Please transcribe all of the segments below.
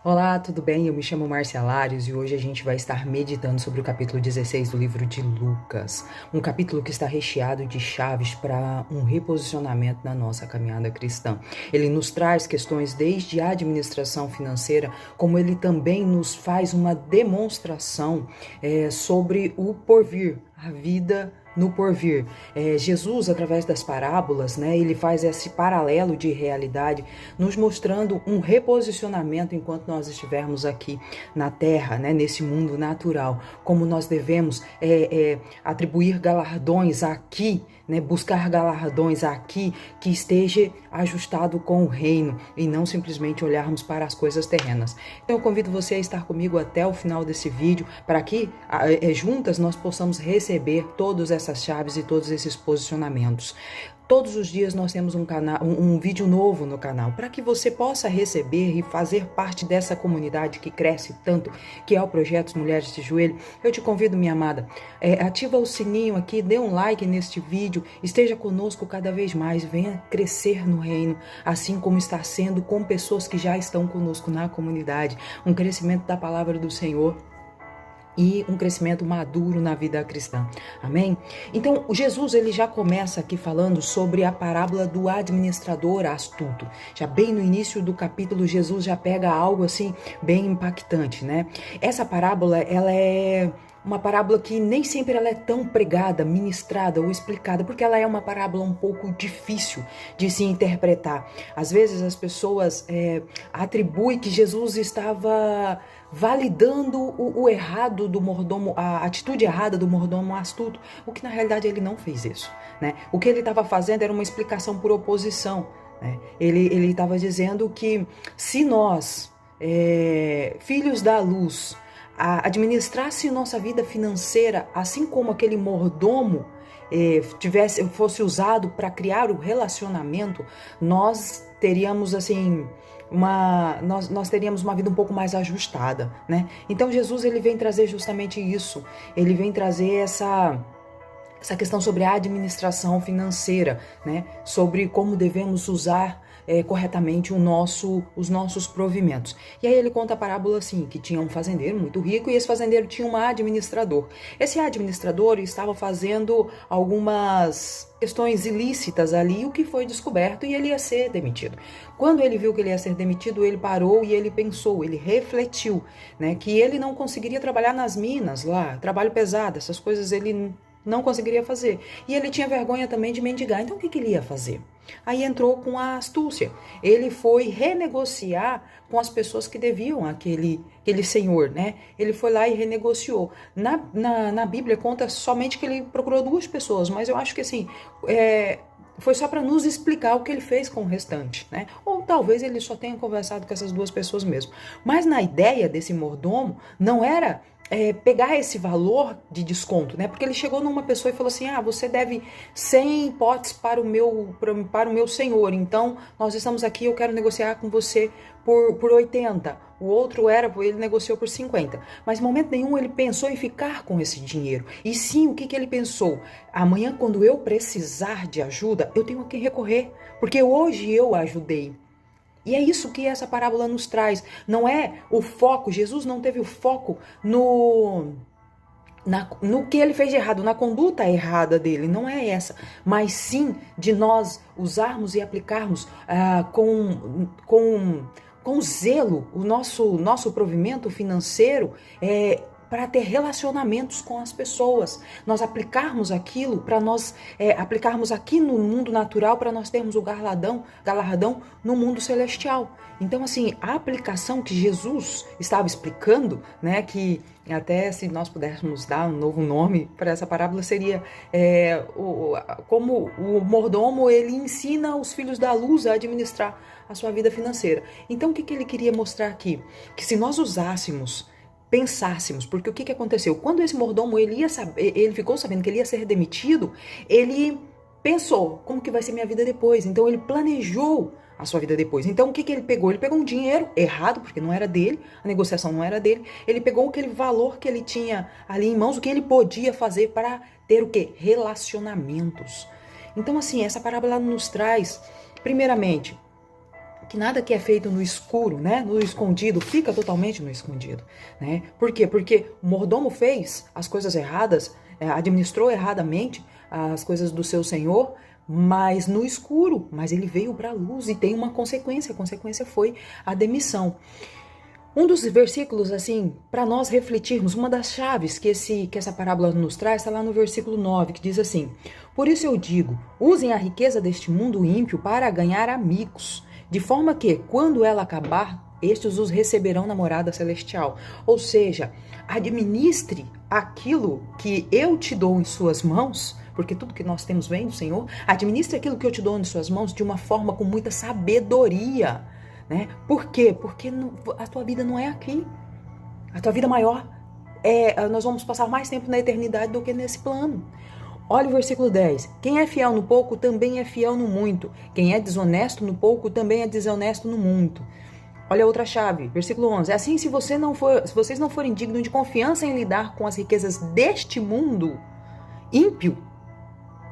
Olá, tudo bem? Eu me chamo Márcia Lários e hoje a gente vai estar meditando sobre o capítulo 16 do livro de Lucas. Um capítulo que está recheado de chaves para um reposicionamento na nossa caminhada cristã. Ele nos traz questões desde a administração financeira, como ele também nos faz uma demonstração sobre o porvir, a vida no porvir. Jesus, através das parábolas, ele faz esse paralelo de realidade, nos mostrando um reposicionamento enquanto nós estivermos aqui na Terra, nesse mundo natural, como nós devemos atribuir galardões aqui, buscar galardões aqui que esteja ajustado com o reino e não simplesmente olharmos para as coisas terrenas. Então eu convido você a estar comigo até o final desse vídeo para que juntas nós possamos receber todas essas chaves e todos esses posicionamentos. Todos os dias nós temos um vídeo novo no canal, para que você possa receber e fazer parte dessa comunidade que cresce tanto, que é o Projeto Mulheres de Joelho. Eu te convido, minha amada, ativa o sininho aqui, dê um like neste vídeo, esteja conosco cada vez mais, venha crescer no reino, assim como está sendo com pessoas que já estão conosco na comunidade, um crescimento da palavra do Senhor e um crescimento maduro na vida cristã. Amém? Então, Jesus ele já começa aqui falando sobre a parábola do administrador astuto. Já bem no início do capítulo, Jesus já pega algo assim bem impactante, Essa parábola, ela é uma parábola que nem sempre ela é tão pregada, ministrada ou explicada, porque ela é uma parábola um pouco difícil de se interpretar. Às vezes as pessoas atribuem que Jesus estava validando o errado do mordomo, a atitude errada do mordomo astuto, o que na realidade ele não fez isso, O que ele estava fazendo era uma explicação por oposição, Ele estava dizendo que se nós, filhos da luz, administrasse nossa vida financeira, assim como aquele mordomo fosse usado para criar o relacionamento, nós teríamos assim nós teríamos uma vida um pouco mais ajustada, Então Jesus ele vem trazer justamente isso. Ele vem trazer essa questão sobre a administração financeira, sobre como devemos usar corretamente os nossos provimentos. E aí ele conta a parábola assim, que tinha um fazendeiro muito rico e esse fazendeiro tinha um administrador. Esse administrador estava fazendo algumas questões ilícitas ali, o que foi descoberto e ele ia ser demitido. Quando ele viu que ele ia ser demitido, ele parou e ele pensou, ele refletiu, que ele não conseguiria trabalhar nas minas lá, trabalho pesado, essas coisas ele não conseguiria fazer. E ele tinha vergonha também de mendigar. Então o que ele ia fazer? Aí entrou com a astúcia. Ele foi renegociar com as pessoas que deviam aquele senhor, Ele foi lá e renegociou. Na Bíblia conta somente que ele procurou duas pessoas, mas eu acho que assim, foi só para nos explicar o que ele fez com o restante, Ou talvez ele só tenha conversado com essas duas pessoas mesmo. Mas na ideia desse mordomo, não era pegar esse valor de desconto, Porque ele chegou numa pessoa e falou assim, você deve 100 potes para o meu senhor, então nós estamos aqui, eu quero negociar com você por 80. O outro ele negociou por 50. Mas em momento nenhum ele pensou em ficar com esse dinheiro. E sim, o que ele pensou? Amanhã, quando eu precisar de ajuda, eu tenho a quem recorrer, porque hoje eu ajudei. E é isso que essa parábola nos traz. Não é o foco, Jesus não teve o foco no que ele fez de errado, na conduta errada dele, não é essa. Mas sim de nós usarmos e aplicarmos com zelo o nosso provimento financeiro para ter relacionamentos com as pessoas. Nós aplicarmos aquilo para nós aplicarmos aqui no mundo natural para nós termos o galardão no mundo celestial. Então, assim, a aplicação que Jesus estava explicando, que até se nós pudéssemos dar um novo nome para essa parábola, seria como o mordomo ele ensina os filhos da luz a administrar a sua vida financeira. Então, o que ele queria mostrar aqui? Que se nós pensássemos, porque o que aconteceu? Quando esse mordomo ele ficou sabendo que ele ia ser demitido, ele pensou, como que vai ser minha vida depois? Então ele planejou a sua vida depois. Então o que ele pegou? Ele pegou um dinheiro errado, porque não era dele, a negociação não era dele, ele pegou aquele valor que ele tinha ali em mãos, o que ele podia fazer para ter o quê? Relacionamentos. Então assim, essa parábola nos traz, primeiramente, que nada que é feito no escuro, né, no escondido, fica totalmente no escondido, né? Por quê? Porque o mordomo fez as coisas erradas, administrou erradamente as coisas do seu senhor, mas no escuro, mas ele veio para a luz e tem uma consequência, a consequência foi a demissão. Um dos versículos, assim, para nós refletirmos, uma das chaves que essa parábola nos traz, está lá no versículo 9, que diz assim: por isso eu digo, usem a riqueza deste mundo ímpio para ganhar amigos, de forma que, quando ela acabar, estes os receberão na morada celestial. Ou seja, administre aquilo que eu te dou em suas mãos, porque tudo que nós temos vem do Senhor. Administre aquilo que eu te dou em suas mãos de uma forma com muita sabedoria, né? Por quê? Porque a tua vida não é aqui. A tua vida maior nós vamos passar mais tempo na eternidade do que nesse plano. Olha o versículo 10. Quem é fiel no pouco também é fiel no muito. Quem é desonesto no pouco também é desonesto no muito. Olha a outra chave, versículo 11. Assim, se vocês não forem dignos de confiança em lidar com as riquezas deste mundo ímpio,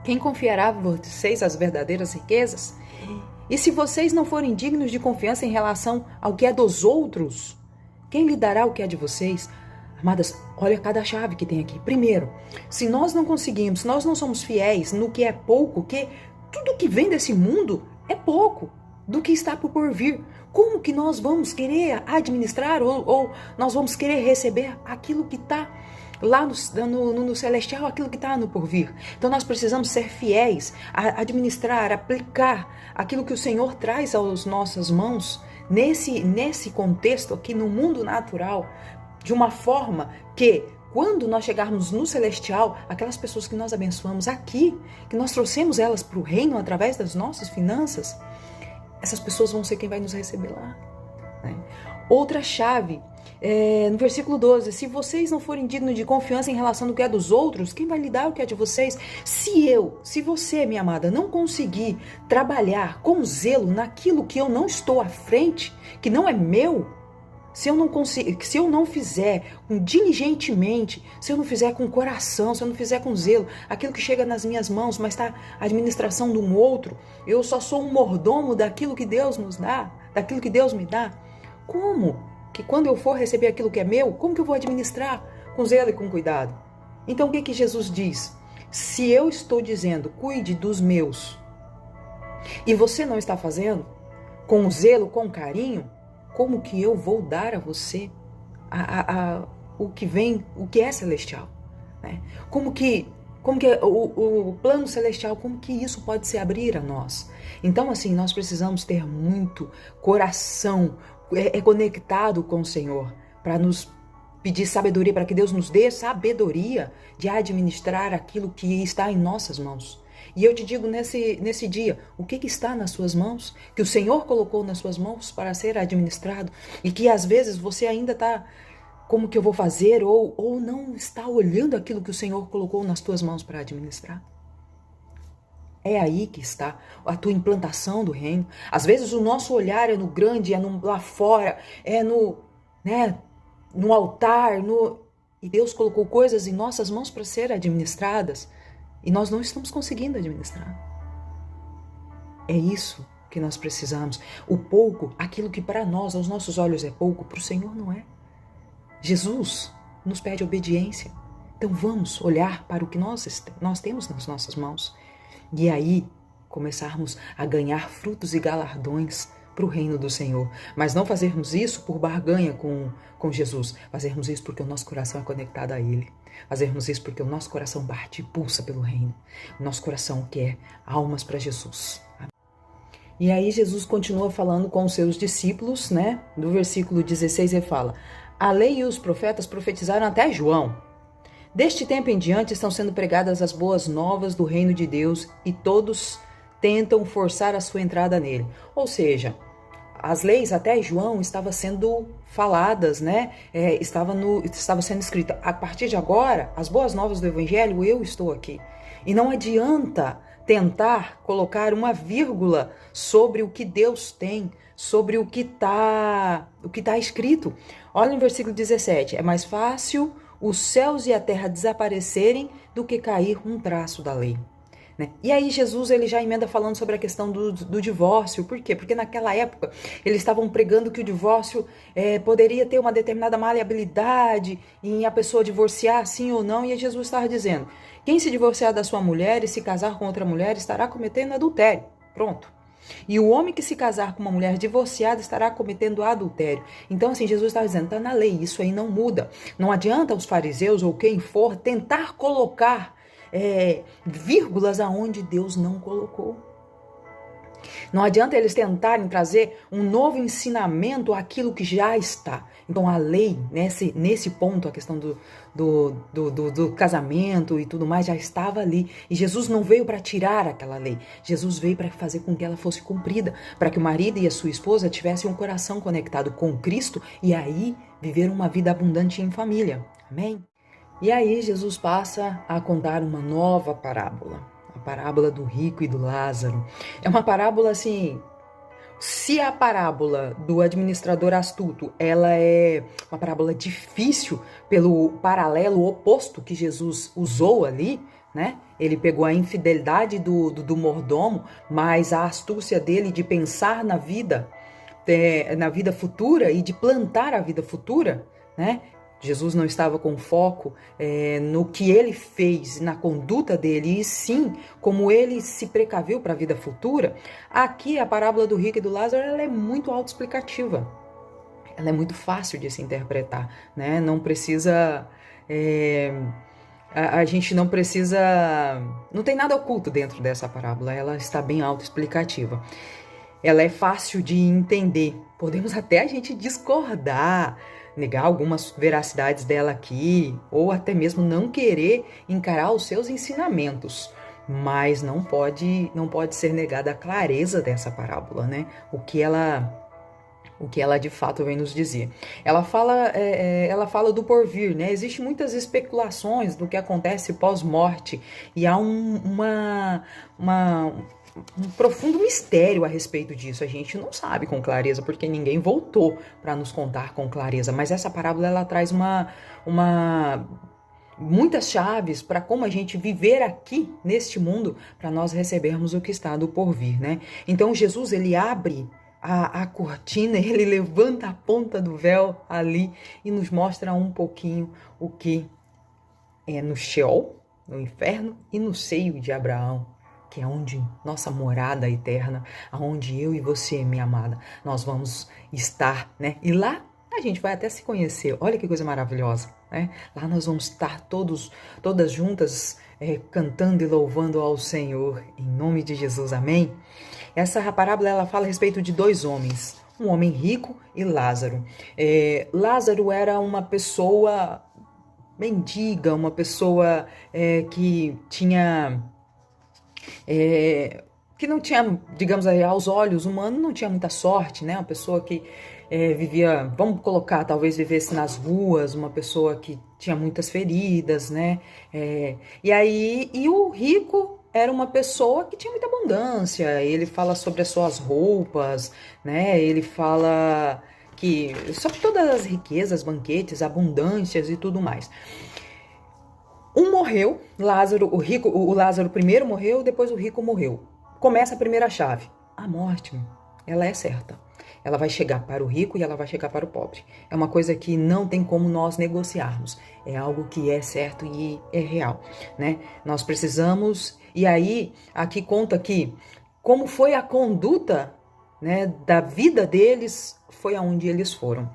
quem confiará a vocês as verdadeiras riquezas? E se vocês não forem dignos de confiança em relação ao que é dos outros, quem lhe dará o que é de vocês? Amadas, olha cada chave que tem aqui. Primeiro, se nós não conseguimos, se nós não somos fiéis no que é pouco, que tudo que vem desse mundo é pouco do que está por vir, como que nós vamos querer administrar ou nós vamos querer receber aquilo que está lá no celestial, aquilo que está no porvir? Então nós precisamos ser fiéis a administrar, aplicar aquilo que o Senhor traz às nossas mãos nesse contexto aqui no mundo natural, de uma forma que quando nós chegarmos no celestial, aquelas pessoas que nós abençoamos aqui, que nós trouxemos elas para o reino através das nossas finanças, essas pessoas vão ser quem vai nos receber lá, né? Outra chave, no versículo 12, se vocês não forem dignos de confiança em relação ao que é dos outros, quem vai lhe dar o que é de vocês? Se você, minha amada, não conseguir trabalhar com zelo naquilo que eu não estou à frente, que não é meu, se eu não fizer diligentemente, se eu não fizer com coração, se eu não fizer com zelo, aquilo que chega nas minhas mãos, mas está a administração de um outro, eu só sou um mordomo daquilo que Deus nos dá, daquilo que Deus me dá. Como que quando eu for receber aquilo que é meu, como que eu vou administrar com zelo e com cuidado? Então o que Jesus diz? Se eu estou dizendo, cuide dos meus, e você não está fazendo com zelo, com carinho, como que eu vou dar a você o que vem, o que é celestial, né? Como que o plano celestial, como que isso pode se abrir a nós? Então, assim, nós precisamos ter muito coração conectado com o Senhor, para nos pedir sabedoria, para que Deus nos dê sabedoria de administrar aquilo que está em nossas mãos. E eu te digo nesse dia, o que está nas suas mãos, que o Senhor colocou nas suas mãos para ser administrado, e que às vezes você ainda está, como que eu vou fazer, ou não está olhando aquilo que o Senhor colocou nas tuas mãos para administrar. É aí que está a tua implantação do reino. Às vezes o nosso olhar é no grande, lá fora, no altar, e Deus colocou coisas em nossas mãos para serem administradas, e nós não estamos conseguindo administrar. É isso que nós precisamos. O pouco, aquilo que para nós, aos nossos olhos é pouco, para o Senhor não é. Jesus nos pede obediência. Então vamos olhar para o que nós temos nas nossas mãos. E aí começarmos a ganhar frutos e galardões para o reino do Senhor. Mas não fazermos isso por barganha com Jesus. Fazermos isso porque o nosso coração é conectado a Ele. Fazermos isso porque o nosso coração bate e pulsa pelo reino. O nosso coração quer almas para Jesus. E aí Jesus continua falando com os seus discípulos, né? No versículo 16 ele fala: a lei e os profetas profetizaram até João. Deste tempo em diante estão sendo pregadas as boas novas do reino de Deus e todos tentam forçar a sua entrada nele. Ou seja, as leis até João estavam sendo faladas, né? Estava sendo escrita. A partir de agora, as boas novas do evangelho, eu estou aqui. E não adianta tentar colocar uma vírgula sobre o que Deus tem, sobre o que tá escrito. Olha no versículo 17. É mais fácil os céus e a terra desaparecerem do que cair um traço da lei. né? E aí Jesus ele já emenda falando sobre a questão do divórcio. Por quê? Porque naquela época eles estavam pregando que o divórcio poderia ter uma determinada maleabilidade em a pessoa divorciar sim ou não. E Jesus estava dizendo: quem se divorciar da sua mulher e se casar com outra mulher estará cometendo adultério. Pronto. E o homem que se casar com uma mulher divorciada estará cometendo adultério. Então, assim, Jesus está dizendo, está na lei, isso aí não muda. Não adianta os fariseus ou quem for tentar colocar vírgulas aonde Deus não colocou. Não adianta eles tentarem trazer um novo ensinamento àquilo que já está. Então a lei, nesse ponto, a questão do casamento e tudo mais, já estava ali. E Jesus não veio para tirar aquela lei. Jesus veio para fazer com que ela fosse cumprida. Para que o marido e a sua esposa tivessem um coração conectado com Cristo e aí viver uma vida abundante em família. Amém? E aí Jesus passa a contar uma nova parábola. A parábola do rico e do Lázaro. É uma parábola assim... Se a parábola do administrador astuto, ela é uma parábola difícil pelo paralelo oposto que Jesus usou ali, né? Ele pegou a infidelidade do mordomo, mas a astúcia dele de pensar na vida futura e de plantar a vida futura, né? Jesus não estava com foco no que ele fez, na conduta dele, e sim como ele se precaveu para a vida futura. Aqui, a parábola do rico e do Lázaro, ela é muito autoexplicativa. Ela é muito fácil de se interpretar, né? Não precisa... a gente não precisa... Não tem nada oculto dentro dessa parábola, ela está bem autoexplicativa. Ela é fácil de entender. Podemos até a gente discordar, negar algumas veracidades dela aqui, ou até mesmo não querer encarar os seus ensinamentos. Mas não pode ser negada a clareza dessa parábola, né? O que ela de fato vem nos dizer. Ela fala do porvir, né? Existem muitas especulações do que acontece pós-morte e há um profundo mistério a respeito disso. A gente não sabe com clareza, porque ninguém voltou para nos contar com clareza. Mas essa parábola ela traz muitas chaves para como a gente viver aqui neste mundo, para nós recebermos o que está do porvir, né? Então Jesus ele abre a cortina, ele levanta a ponta do véu ali e nos mostra um pouquinho o que é no Sheol, no inferno, e no seio de Abraão, que é onde nossa morada eterna, aonde eu e você, minha amada, nós vamos estar, né? E lá a gente vai até se conhecer. Olha que coisa maravilhosa, né? Lá nós vamos estar todas juntas cantando e louvando ao Senhor, em nome de Jesus, amém? Essa parábola ela fala a respeito de dois homens, um homem rico e Lázaro. Lázaro era uma pessoa mendiga, uma pessoa que tinha... que não tinha, digamos, aos olhos humanos, não tinha muita sorte, né? Uma pessoa que vivia, vamos colocar, talvez vivesse nas ruas, uma pessoa que tinha muitas feridas, né? E o rico era uma pessoa que tinha muita abundância. Ele fala sobre as suas roupas, né? Ele fala sobre todas as riquezas, banquetes, abundâncias e tudo mais. Um morreu, Lázaro, o Lázaro primeiro morreu, depois o rico morreu. Começa a primeira chave. A morte, ela é certa. Ela vai chegar para o rico e ela vai chegar para o pobre. É uma coisa que não tem como nós negociarmos. É algo que é certo e é real, né? Nós precisamos... E aí, aqui conta que como foi a conduta, né, da vida deles, foi aonde eles foram.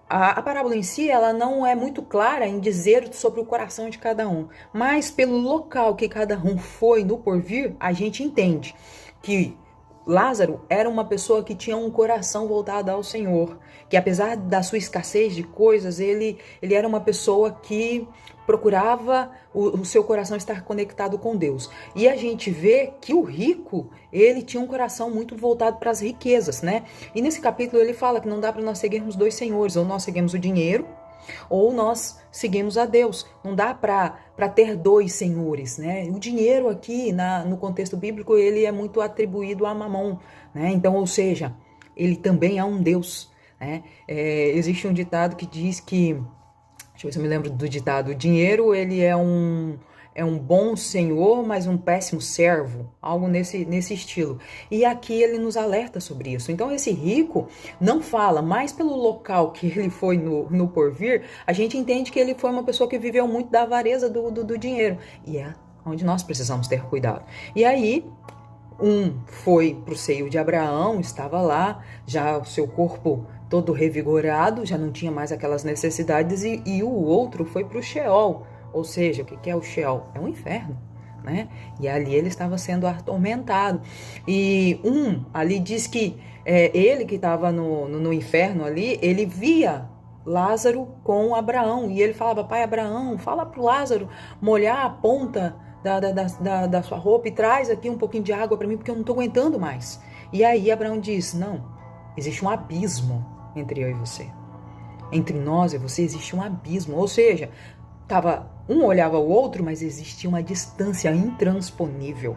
A parábola em si, ela não é muito clara em dizer sobre o coração de cada um, mas pelo local que cada um foi no porvir, a gente entende que Lázaro era uma pessoa que tinha um coração voltado ao Senhor, que apesar da sua escassez de coisas, ele era uma pessoa que procurava o seu coração estar conectado com Deus. E a gente vê que o rico, ele tinha um coração muito voltado para as riquezas, né? E nesse capítulo ele fala que não dá para nós seguirmos dois senhores, ou nós seguimos o dinheiro, ou nós seguimos a Deus. Não dá para ter dois senhores, né? O dinheiro aqui, no contexto bíblico, ele é muito atribuído a Mamon, né? Então, ou seja, ele também é um Deus, né? Existe um ditado que diz que... Deixa eu ver se eu me lembro do ditado. O dinheiro, ele é é um bom senhor, mas um péssimo servo, algo nesse estilo. E aqui ele nos alerta sobre isso. Então esse rico não fala, mas pelo local que ele foi no porvir, a gente entende que ele foi uma pessoa que viveu muito da avareza do dinheiro. E é onde nós precisamos ter cuidado. E aí, um foi para o seio de Abraão, estava lá, já o seu corpo todo revigorado, já não tinha mais aquelas necessidades, e o outro foi para o Sheol. Ou seja, o que é o Sheol? É um inferno, né? E ali ele estava sendo atormentado. E ali diz que ele que estava no inferno ali, ele via Lázaro com Abraão. E ele falava, pai Abraão, fala para o Lázaro molhar a ponta da sua roupa e traz aqui um pouquinho de água para mim, porque eu não estou aguentando mais. E aí Abraão diz, não, existe um abismo entre eu e você. Entre nós e você existe um abismo. Ou seja, um olhava o outro, mas existia uma distância intransponível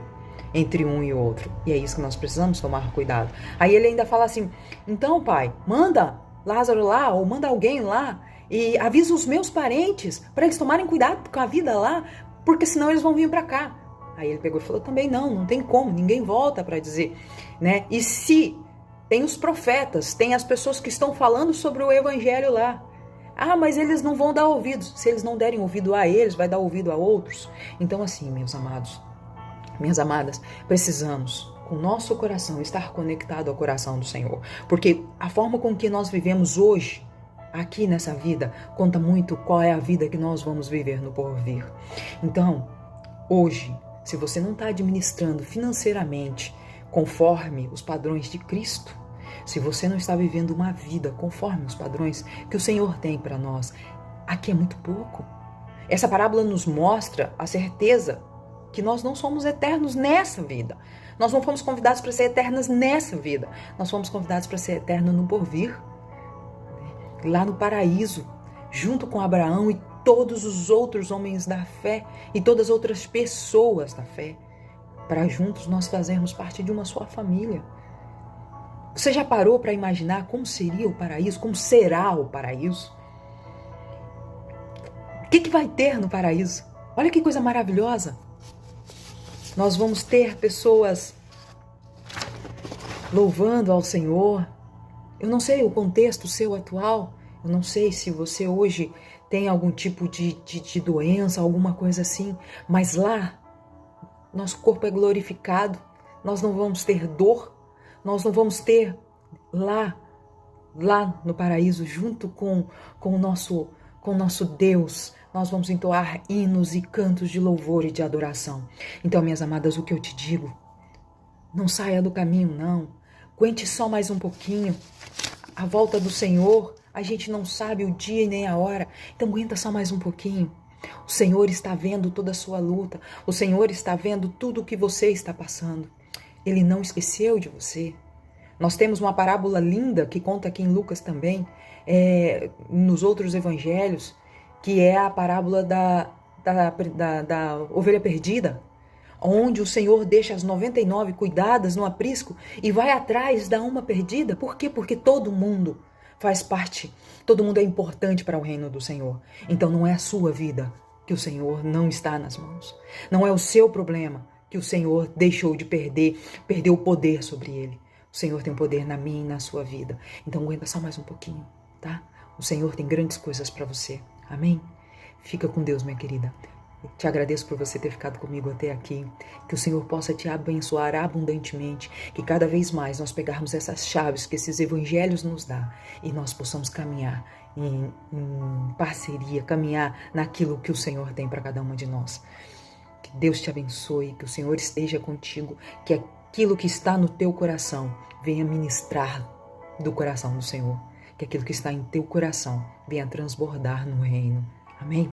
entre um e o outro. E é isso que nós precisamos tomar cuidado. Aí ele ainda fala assim, então pai, manda Lázaro lá, ou manda alguém lá, e avisa os meus parentes, para eles tomarem cuidado com a vida lá, porque senão eles vão vir para cá. Aí ele pegou e falou, também não tem como, ninguém volta para dizer, né? E se tem os profetas, tem as pessoas que estão falando sobre o evangelho lá, mas eles não vão dar ouvidos. Se eles não derem ouvido a eles, vai dar ouvido a outros. Então assim, meus amados, minhas amadas, precisamos, com o nosso coração, estar conectado ao coração do Senhor. Porque a forma com que nós vivemos hoje, aqui nessa vida, conta muito qual é a vida que nós vamos viver no porvir. Então, hoje, se você não está administrando financeiramente conforme os padrões de Cristo, se você não está vivendo uma vida conforme os padrões que o Senhor tem para nós, aqui é muito pouco. Essa parábola nos mostra a certeza que nós não somos eternos nessa vida. Nós não fomos convidados para ser eternos nessa vida. Nós fomos convidados para ser eternos no porvir. Lá no paraíso, junto com Abraão e todos os outros homens da fé e todas as outras pessoas da fé, para juntos nós fazermos parte de uma só família. Você já parou para imaginar como seria o paraíso? Como será o paraíso? O que vai ter no paraíso? Olha que coisa maravilhosa. Nós vamos ter pessoas louvando ao Senhor. Eu não sei o contexto seu atual. Eu não sei se você hoje tem algum tipo de doença, alguma coisa assim. Mas lá, nosso corpo é glorificado. Nós não vamos ter dor. Nós não vamos ter lá no paraíso, junto com o nosso Deus, nós vamos entoar hinos e cantos de louvor e de adoração. Então, minhas amadas, o que eu te digo, não saia do caminho, não. Aguente só mais um pouquinho. A volta do Senhor, a gente não sabe o dia e nem a hora, então aguenta só mais um pouquinho. O Senhor está vendo toda a sua luta, o Senhor está vendo tudo o que você está passando. Ele não esqueceu de você. Nós temos uma parábola linda que conta aqui em Lucas também, nos outros evangelhos, que é a parábola da ovelha perdida, onde o Senhor deixa as 99 cuidadas no aprisco e vai atrás da uma perdida. Por quê? Porque todo mundo faz parte, todo mundo é importante para o reino do Senhor. Então não é a sua vida que o Senhor não está nas mãos. Não é o seu problema que o Senhor deixou de perdeu o poder sobre ele. O Senhor tem poder na minha e na sua vida. Então aguenta só mais um pouquinho, tá? O Senhor tem grandes coisas para você. Amém? Fica com Deus, minha querida. Te agradeço por você ter ficado comigo até aqui. Que o Senhor possa te abençoar abundantemente. Que cada vez mais nós pegarmos essas chaves que esses evangelhos nos dão e nós possamos caminhar em parceria, caminhar naquilo que o Senhor tem para cada uma de nós. Que Deus te abençoe, que o Senhor esteja contigo, que aquilo que está no teu coração venha ministrar do coração do Senhor. Que aquilo que está em teu coração venha transbordar no reino. Amém?